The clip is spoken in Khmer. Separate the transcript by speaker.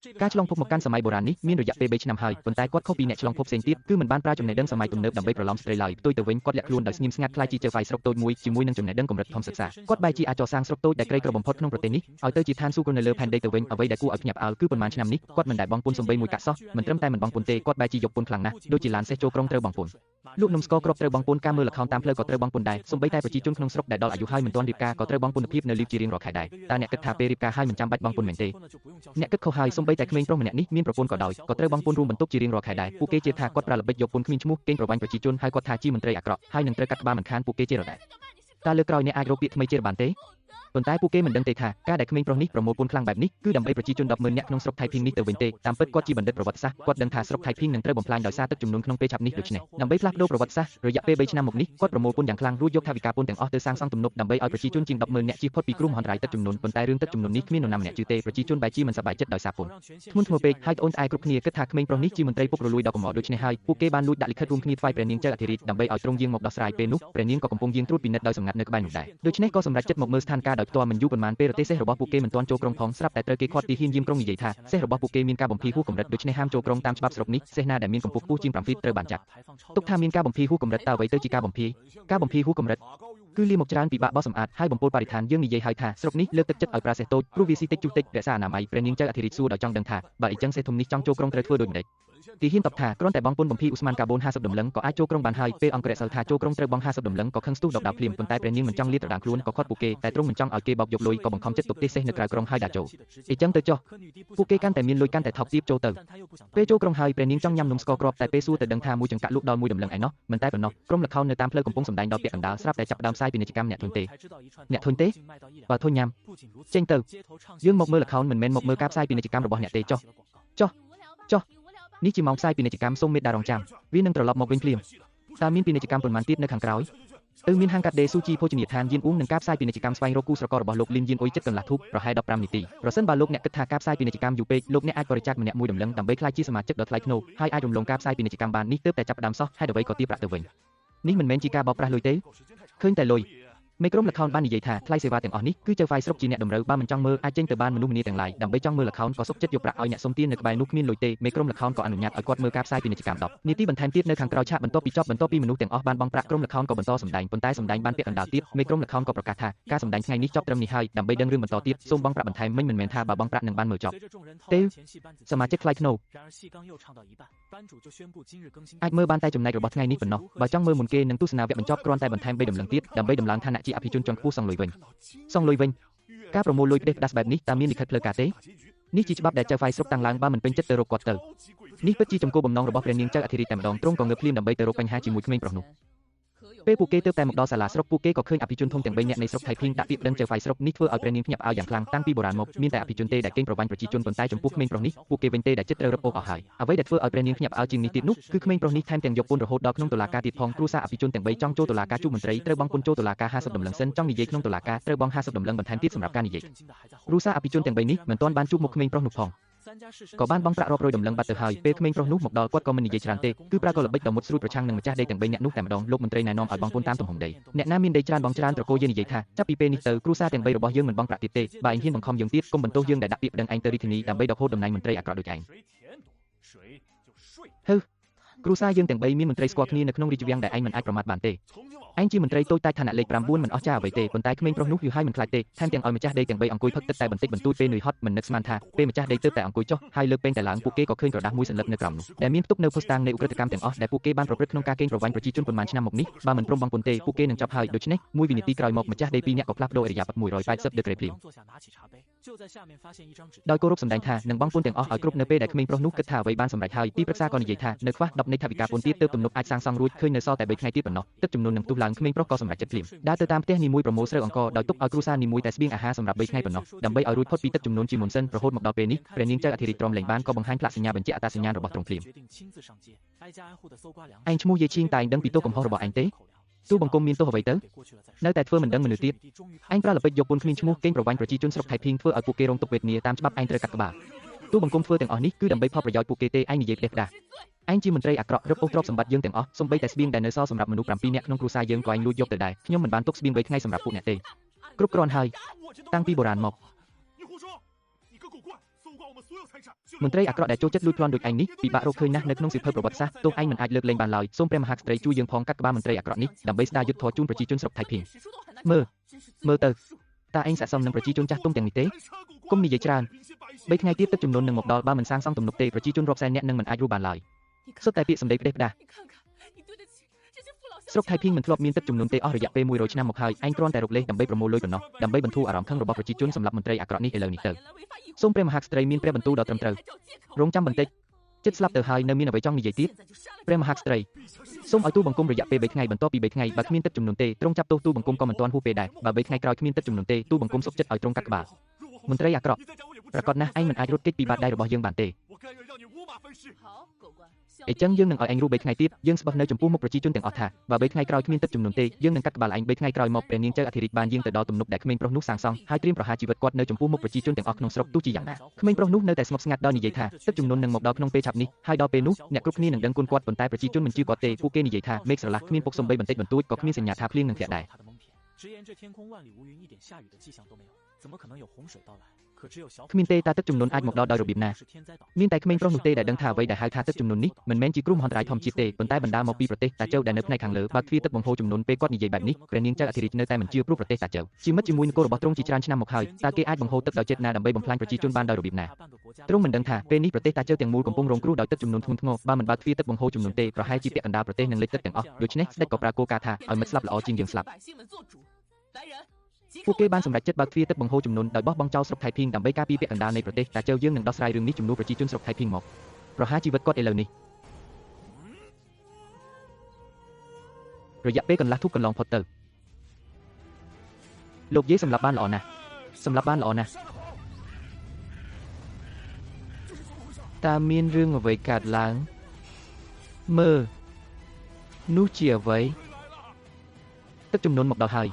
Speaker 1: ការឆ្លងភពមកកាន់សម័យបុរាណនេះមានរយៈពេល3ឆ្នាំហើយប៉ុន្តែគាត់ខុសពីអ្នកឆ្លងភពផ្សេងទៀតគឺមិនបានប្រើចំណេះដឹងសម័យទំនើបដើម្បីប្រឡំស្ត្រីឡើយផ្ទុយទៅវិញគាត់លាក់ខ្លួនដោយស្ងៀមស្ងាត់ខ្លាចជាចៅហ្វាយស្រុកតូចមួយជាមួយនឹងចំណេះដឹងកម្រិតធំសិក្សាគាត់បែរជាអាចកសាងស្រុកតូចដែលក្រីក្របំផុតក្នុងប្រទេសនេះឲ្យទៅជាឋានសួគ៌នៅលើផែនដីទៅវិញអ្វីដែលគួរឲ្យភ្ញាក់ផ្អើលគឺប៉ុន្មានឆ្នាំនេះគាត់មិនដែលបង់ពន្ធសំបីមួយកាក់សោះមិនត្រឹមតែមិនបង់ពន្ធទេគាត់បែរជាយកពន្ធខ្លាំងណាស់ដូចជាឡានសេះចូលក្រុងត្រូវបង់ពន្ធលក់នំស្ករគ្រាប់ត្រូវបង់ពន្ធការមើលល្ខោនតាមផ្លូវក៏ត្រូវបង់ពន្ធដែរសូម្បីតែប្រជាជនក្នុងស្រុកដែលដល់អាយុហើយមិនទាន់រៀបការក៏ត្រូវបង់ពន្ធភាពនៅលីវជារៀងរាល់ខែដែរតើអ្នកគិតថាពេលរៀបការហើយមិនចាំបាច់បង់ពន្ធមែនទេអ្នកគិតខុសហើយសូម្បីតែក្មេងប្រុសម្នាក់នេះមានប្រពន្ធក៏ដោយក៏ត្រូវបង់ពន្ធរួមបន្ទុកជារៀងរាល់ខែដែរពួកគេជឿថាគាត់ប្រើល្បិចយកពន្ធគ្មានឈ្មោះកេងប្រវ័ញ្ចប្រជាជនហើយគាត់ថាជាមន្ត្រីអាក្រក់ហើយនឹងត្រូវកាត់ក្បាលមិនខានពួកគេជារដែរតើលើកក្រោយអ្នកអាចរកពាក្យថ្មីជាបានទេប៉ុន្តែពួកគេមិនដឹងទេថាការដែលក្មេងប្រុសនេះប្រមូលពន្ធខ្លាំងបែបនេះគឺដើម្បីប្រជាជន100000នាក់ក្នុងស្រុកថៃភីងនេះទៅវិញទេតាមពិតគាត់ជាបណ្ឌិតប្រវត្តិសាស្ត្រគាត់ដឹងថាស្រុកថៃភីងនឹងត្រូវបំផ្លាញដោយសារទឹកជំនន់ក្នុងពេលឆាប់នេះដូច្នេះដើម្បីផ្លាស់ប្ដូរប្រវត្តិសាស្ត្ររយៈពេល3ឆ្នាំមកនេះគាត់ប្រមូលពន្ធយ៉ាងខ្លាំងរួចយកថវិកាពន្ធទាំងអស់ទៅសាងសង់ទំនប់ដើម្បីឲ្យប្រជាជនជាង100000នាក់ជៀសផុតពីគ្រោះមហន្តរាយទឹកជំនន់ប៉ុន្តែរឿងទឹកជំនន់នេះគ្មាននរណាម្នាក់ជឿទេប្រជាជនបែរជាមិនសប្បាយចិត្តដោយសារពន្ធធ្ងន់ធ្ងរពេកហើយត្អូនត្អែគ្រប់គ្នាគិតថាក្មេងប្រុសនេះជាមន្ត្រីពុករលួយដ៏កំអល់ដូច្នេះហើយពួកគេបានលួចដាក់លិខិតរួមគ្នាថ្វាយព្រះនាងចៅអធិរាជដើម្បីឲ្យទ្រង់យាងមកដោះស្រាយពេលនោះព្រះនាងក៏កំពុងយាងត្រួតពិនិត្យដោយសម្ងាត់នៅក្បែរនោះដែរដូច្នេះក៏សម្រេចចិត្តមកមើលស្ថានភាពដោយផ្ទាល់មិនយូរប៉ុន្មានពេលរទេះសេះរបស់ពួកគេមិនទាន់ចូលក្រុងផងស្រាប់តែត្រូវគេឃាត់ទីហ៊ានយាមក្រុងនិយាយថាសេះរបស់ពួកគេមានការបំភីហួសកម្រិតដូច្នេះហាមចូលក្រុងតាមច្បាប់ស្រុកនេះសេះណាដែលមានកម្ពស់ខ្ពស់ជាង7 ហ្វីតត្រូវបានចាត់ទុកថាមានការបំភីហួសកម្រិតតើអ្វីទៅជាការបំភីហួសកម្រិតគឺលាមកច្រើនពិបាកបោះសម្អាតហើយបំពុលបរិស្ថានយើងនិយាយហើយថាស្រុកនេះលើកទឹកចិត្តឲ្យប្រើសេះតូចព្រោះវាស៊ីតិចជុះតិចរក្សាអនាម័យព្រះនាងចៅអធិរាជសួរដោយចង់ដឹងថាបើអីចឹងសេះធំនេះចង់ចូលក្រុងត្រូវធ្វើដូចម្តេចទីហ៊ានតបថាគ្រាន់តែបង់ពន្ធបំភីឧស្ម័នកាបូន50ដុល្លឹងក៏អាចចូលក្រុងបានហើយពេលអង្គរៈសិលថាចូលក្រុងត្រូវបង់50ដុល្លឹងក៏ខឹងស្ទុះដកដាវភ្លាមប៉ុន្តែព្រះនាងមិនចង់លាតត្រដាងខ្លួនក៏ខាត់ពួកគេតែទ្រង់មិនចង់ឲ្យគេបោកយកលុយក៏បង្ខំចិត្តទុកទេសសេះនៅក្រៅក្រុងហើយដាក់ចូលអីចឹងទៅចុះពួកគេកាន់តែមានលុយកាន់តែថោកទាបចូលទៅពេលចូលក្រុងហើយព្រះនាងចង់ញ៉ាំនំស្ករគ្រាប់តែពេលសួរទៅដឹងថាមួយចង្កាក់លក់ដល់1ដុល្លឹងឯណោះមិនតែប៉ុណ្ណោះក្រុមល្ខោននៅតាមផ្លូវកំពុងសម្ដែងដល់ពាក់កណ្ដាលស្រាប់តែចាប់ផ្ដើមផ្សាយពាណិជ្ជកម្មអ្នកធុញទេបើធុញញ៉ាំចេញទៅយើងមកមើលល្ខោនមិនមែនមកមើលការផ្សាយពាណិជ្ជកម្មរបស់អ្នកទេចុះនេះជាម៉ោងផ្សាយពាណិជ្ជកម្មសូមមេត្តារងចាំវានឹងត្រឡប់មកវិញភ្លាមតើមានពាណិជ្ជកម្មប៉ុន្មានទៀតនៅខាងក្រោយមានហាងកាត់ដេស៊ូជីភោជនីយដ្ឋានយានអ៊ូងនិងការផ្សាយពាណិជ្ជកម្មស្វែងរកគូស្រកររបស់លោកលីនយានអ៊ុយចិត្តកន្លះធូបប្រហែល15នាទីប្រសិនបើលោកអ្នកគិតថាការផ្សាយពាណិជ្ជកម្មយូរពេកលោកអ្នកអាចបរិច្ចាគម្នាក់1ដុល្លឹងដើម្បីក្លាយជាសមាជិកដ៏ថ្លៃថ្នូរហើយអាចរំលងការផ្សាយពាណិជ្ជកម្មបាននេះទើបតែចាប់ផ្ដើមសោះហេតុអ្វីក៏ទារប្រាក់ទៅវិញនេះមិនមែនជាការបោកប្រាស់លុយទេឃើញតែលុយមេក្រុមល្ខោនបាននិយាយថាថ្លៃសេវាទាំងអស់នេះគឺចៅហ្វាយស្រុកជាអ្នកតម្រូវបើមិនចង់មើលអាចចេញទៅបានមនុស្សម្នាទាំងឡាយដើម្បីចង់មើលល្ខោនក៏សុខចិត្តយកប្រាក់ឲ្យអ្នកសុំទាននៅក្បែរនោះគ្មានលុយទេមេក្រុមល្ខោនក៏អនុញ្ញាតឲ្យគាត់មើលការផ្សាយពាណិជ្ជកម្ម10នាទីបន្ថែមទៀតនៅខាងក្រោយឆាកបន្ទាប់ពីមនុស្សទាំងអស់បានបង់ប្រាក់ក្រុមល្ខោនក៏បន្តសម្ដែងប៉ុន្តែសម្ដែងបានពាក់កណ្ដាលទៀតមេក្រុមល្ខោនក៏ប្រកាសថាការសម្ដែងថ្ងៃនេះចប់ត្រឹមនេះហើយដើម្បីដឹងរឿងបន្តទៀតសូមបង់ប្រាក់បន្ថែមមិនមែនថាបើបង់ប្រាក់នឹងបានមើលចប់ទេសមាជិកថ្លៃថ្នូរអាចមើលបានតែចំណែករបស់ថ្ងៃនេះប៉ុណ្ណោះបើចង់មើលមុនគេនឹងទស្សនាវគ្គបញ្ចប់គ្រាន់តែបន្ថែម3ដុល្លឹងទៀតដើម្បីដំឡើងឋានៈជាអភិជនជាន់ខ្ពស់សងលុយវិញការប្រមូលលុយផ្ដេសផ្ដាសបែបនេះតើមានលិខិតផ្លូវការទេនេះជាច្បាប់ដែលចៅហ្វាយស្រុកតាំងឡើងបើមិនពេញចិត្តទៅរកគាត់ទៅនេះពិតជាចំគោលបំណងរបស់ព្រះនាងចៅអធិរាជតែម្ដងទ្រង់ក៏ងើបភ្លាមដើម្បីទៅរកបញ្ហាជាមួយក្មេងប្រុសនោះពេលពួកគេទើបតែមកដល់សាលាស្រុកពួកគេក៏ឃើញអភិជនធំទាំង3នាក់នៃស្រុកថៃភីងដាក់ពាក្យប្តឹងចៅហ្វាយស្រុកនេះធ្វើឲ្យព្រះនាងភ្ញាក់ផ្អើលយ៉ាងខ្លាំងតាំងពីបុរាណមកមានតែអភិជនទេដែលកេងប្រវ័ញ្ចប្រជាជនប៉ុន្តែចំពោះក្មេងប្រុសនេះពួកគេវិញទេដែលចិត្តត្រូវរឹបអូសអស់ហើយអ្វីដែលធ្វើឲ្យព្រះនាងភ្ញាក់ផ្អើលជាងនេះទៀតនោះគឺក្មេងប្រុសនេះថែមទាំងយកពន្ធរហូតដល់ក្នុងតុលាការទៀតផងគ្រួសារអភិជនទាំង3ចង់ចូលតុលាការជួបមន្ត្រីត្រូវបង់ពន្ធចូលតុលាការ50ដុល្លឹងសិនចង់និយាយក្នុងតុលាការត្រូវបង់50ដុល្លឹងបន្ថែមទៀតសម្រាប់ការនិយាយគ្រួសារអភិជនទាំង3នេះមិនទាន់បានជួបមុខក្មេងប្រុសនោះផងក៏បានបង់ប្រាក់រាប់រយដុល្លឹងបាត់ទៅហើយពេលក្មេងប្រុសនោះមកដល់គាត់ក៏មិននិយាយច្រើនទេគឺប្រើកលល្បិចដ៏មុតស្រួចប្រឆាំងនឹងម្ចាស់ដីទាំង3នាក់នោះតែម្ដងលោកមន្ត្រីណែនាំឲ្យបង់ពន្ធតាមទំហំដីអ្នកណាមានដីច្រើនបង់ច្រើនត្រកូលយើងនិយាយថាចាប់ពីពេលនេះទៅគ្រួសារទាំង3របស់យើងមិនបង់ប្រាក់ទៀតទេបើឯងហ៊ានបង្ខំយើងទៀតកុំបន្ទោសយើងដែលដាក់ពាក្យប្តឹងឯងទៅរាជធានីដើម្បីដកហូតតំណែងមន្ត្រីអាក្រក់ដូចឯងគ្រួសារយើងទាំង3មានមន្ត្រីស្គាល់គ្នានៅក្នុងរាជវាំងដែលឯងមិនអាចប្រមាថបានទេឯងជាមន្ត្រីតូចតាចឋានៈលេខ9មិនអស់ចាអ្វីទេប៉ុន្តែក្មេងប្រុសនោះយូរហើយមិនខ្លាចទេថែមទាំងឲ្យម្ចាស់ដីទាំង3អង្គុយផឹកទឹកតែបន្តិចបន្តួចពេលនឿយហត់មិននឹកស្មានថាពេលម្ចាស់ដីទើបតែអង្គុយចុះហើយលើកពេងតែឡើងពួកគេក៏ឃើញក្រដាសមួយសន្លឹកនៅក្រោមនោះដែលមានផ្ទុកនៅភស្តុតាងនៃឧក្រិដ្ឋកម្មទាំងអស់ដែលពួកគេបានប្រព្រឹត្តក្នុងការកេងប្រវ័ញ្ចប្រជាជនប៉ុន្មានឆ្នាំមកនេះបើមិនព្រមបង់ពន្ធទេពួកគេនឹងចាប់ហើយដូច្នេះមួយវិនាទីក្រោយមកម្ចាស់ដី2នាក់ក៏ផ្លាស់ប្ដូរឥរិយាបថ180ដឺក្រេភ្លាមដោយគោរពសម្ដែងថានឹងបង់ពន្ធទាំងអស់ឲ្យគ្រប់នៅពេលដែលក្មេងប្រុសនោះគិតថាអ្វីបានសម្រេចហើយទីប្រឹក្សាក៏និយាយថានៅខ្វះ10នៃថវិកាពន្ធទៀតទើបទំនប់អាចសាងសង់រួចឃើញនៅសល់តែ3ថ្ងៃទៀតប៉ុណ្ណោះទឹកចំនួននឹងផ្ទុះឡើងក្មេងប្រុសក៏សម្រេចចិត្តភ្លាមដើរទៅតាមផ្ទះនីមួយប្រមូលស្រូវអង្ករដោយទុកឲ្យគ្រួសារនីមួយតែស្បៀងអាហារសម្រាប់3ថ្ងៃប៉ុណ្ណោះដើម្បីឲ្យរួចផុតពីទឹកចំនួនជាមុនសិនរហូតមកដល់ពេលនេះព្រះនាងចៅអធិរាជទ្រាំលែងបានក៏បង្ហាញផ្លាកសញ្ញាបញ្ជាក់អត្តសញ្ញាណរបស់ទ្រង់ភ្លាមឯងឈ្មោះយាយឈីងតែឯងដឹងពីទោសកំហុសរបស់ឯងទេទូបង្គំមានទោសអ្វីទៅនៅតែធ្វើមិនដឹងមនុស្សទៀតឯងប្រើល្បិចយកពន្ធគ្មានឈ្មោះកេងប្រវ័ញ្ចប្រជាជនស្រុកថៃភីងធ្វើឲ្យពួកគេរងទុក្ខវេទនាតាមច្បាប់ឯងត្រូវកាត់ក្បាលទូបង្គំធ្វើទាំងអស់នេះគឺដើម្បីផលប្រយោជន៍ពួកគេទេឯងនិយាយផ្ដេសផ្ដាសឯងជាមន្ត្រីអាក្រក់រឹបអូសទ្រព្យសម្បត្តិយើងទាំងអស់សូម្បីតែស្បៀងដែលនៅសល់សម្រាប់មនុស្ស7នាក់ក្នុងគ្រួសារយើងក៏ឯងលួចយកទៅដែរខ្ញុំមិនបានទុកស្បៀង3ថ្ងៃសម្រាប់ពួកអ្នកទេគ្រប់គ្រាន់ហើយតាំងពីបុរាណមក មន្ត្រីអាក្រក់ដែលចូលចិត្តលួចប្លន់ដូចឯងនេះពិបាករកឃើញណាស់នៅក្នុងសៀវភៅប្រវត្តិសាស្ត្រទោះឯងមិនអាចលើកលែងបានឡើយសូមព្រះមហាក្សត្រីជួយយើងផងកាត់ក្បាលមន្ត្រីអាក្រក់នេះដើម្បីស្ដារយុទ្ធធម៌ជូនប្រជាជនស្រុកថៃភៀងមើលទៅតើឯងស័ក្តិសមនឹងប្រជាជនចាស់ទុំទាំងនេះទេគុំនិយាយច្រើន3ថ្ងៃទៀតទឹកជំនន់នឹងមកដល់បើមិនសាងសង់ទំនប់ទេប្រជាជនរាប់សែននាក់នឹងមិនអាចរស់បានឡើយសុទ្ធតែពាក្យសម្ដីផ្ដេសផ្ដាសស្រុកថៃភៀងមិនធ្លាប់មានទឹកជំនន់ទេអស់រយៈពេល100ឆ្នាំមកហើយឯងគ្រាន់តែរកលេសដើម្បីប្រមូលលុយប៉ុណ្ណោះដើម្បីបន្ធូរអារម្មណ៍ខឹងរបស់ប្រជាជនសម្រាប់មន្ត្រីអាក្រក់នេះឥឡូវនេះទៅសូមព្រះមហាក្សត្រីមានព្រះបន្ទូលដ៏ត្រឹមត្រូវរងចាំបន្តិចចិត្តស្លាប់ទៅហើយនៅមានអ្វីចង់និយាយទៀតព្រះមហាក្សត្រីសូមឲ្យទូបង្គំរយៈពេល3ថ្ងៃបន្ទាប់ពី3ថ្ងៃបើគ្មានទឹកជំនន់ទេទ្រង់ចាប់ទោសទូបង្គំក៏មិនទាន់ហួសពេលដែរបើ3ថ្ងៃក្រោយគ្មានទឹកជំនន់ទេទូបង្គំសុខចិត្តឲ្យទ្រង់កាត់ក្បាលមន្ត្រីអាក្រក់ប្រកាសណាស់ឯងមិនអាចរត់គេចពីបាតដៃរបស់យើងបានទេអញ្ចឹងយើងនឹងឲ្យឯងរស់3ថ្ងៃទៀតយើងស្បោះនៅចំពោះមុខប្រជាជនទាំងអស់ថាបើ3ថ្ងៃក្រោយគ្មានទឹកជំនន់ទេយើងនឹងកាត់ក្បាលឯង3ថ្ងៃក្រោយមកព្រះនាងចៅអធិរាជបានយាងទៅដល់ទំនប់ដែលក្មេងប្រុសនោះសាងសង់ហើយត្រៀមប្រហារជីវិតគាត់នៅចំពោះមុខប្រជាជនទាំងអស់ក្នុងស្រុកទោះជាយ៉ាងណាក្មេងប្រុសនោះនៅតែស្ងប់ស្ងាត់ដល់និយាយថាទឹកជំនន់នឹងមកដល់ក្នុងពេលឆាប់នេះហើយដល់ពេលនោះអ្នកគ្រប់គ្នានឹងដឹងគុណគាត់ប៉ុន្តែប្រជាជនមិនជឿគាត់ទេពួកគេនិយាយថាមេឃស្រឡះគ្មានពុកសំបីបន្តិចបន្តួចក៏គ្មានសញ្ញាថាភ្លៀងនឹងធ្លាក់ដែរគ្មានទេតើទឹកជំនន់អាចមកដល់ដោយរបៀបណាមានតែក្មេងប្រុសនោះទេដែលដឹងថាអ្វីដែលហៅថាទឹកជំនន់នេះមិនមែនជាគ្រោះមហន្តរាយធម្មជាតិទេប៉ុន្តែបណ្ដាលមកពីប្រទេសតាជើដែលនៅផ្នែកខាងលើបើកទ្វារទឹកបង្ហូរជំនន់ពេលគាត់និយាយបែបនេះព្រះនាងចៅអធិរាជនៅតែមិនជឿព្រោះប្រទេសតាជើជាមិត្តជាមួយនគររបស់ទ្រង់ជាច្រើនឆ្នាំមកហើយតើគេអាចបង្ហូរទឹកដោយចេតនាដើម្បីបំផ្លាញប្រជាជនបានដោយរបៀបណាទ្រង់មិនដឹងថាពេលនេះប្រទេសតាជើទាំងមូលកំពុងរងគ្រោះដោយទឹកជំនន់ធ្ងន់ធ្ងរបើមិនបើកទ្វារទឹកបង្ហូរជំនន់ទេប្រហែលជាពាក់កណ្ដាលប្រទេសនឹងលិចទឹកទាំងអស់ដូច្នេះស្ដេចក៏ប្រើគោលការណ៍ថាឲ្យមិត្តស្លាប់ល្អជាងយើងស្លាប់ពួកគេបានសម្រេចចិត្តបើកទ្វារទឹកបង្ហូរជំនន់ដោយបោះបង់ចោលស្រុកថៃភៀងដើម្បីការពារពាក់កណ្ដាលនៃប្រទេសតាជើយើងនឹងដោះស្រាយរឿងនេះជំនួសប្រជាជនស្រុកថៃភៀងមកប្រហារជីវិតគាត់ឥឡូវនេះរយៈពេលកន្លះធូបកន្លងផុតទៅលោកយាយសម្លាប់បានល្អណាស់តើមានរឿងអ្វីកើតឡើងមើលនោះជាអ្វីទឹកជំនន់មកដល់ហើយ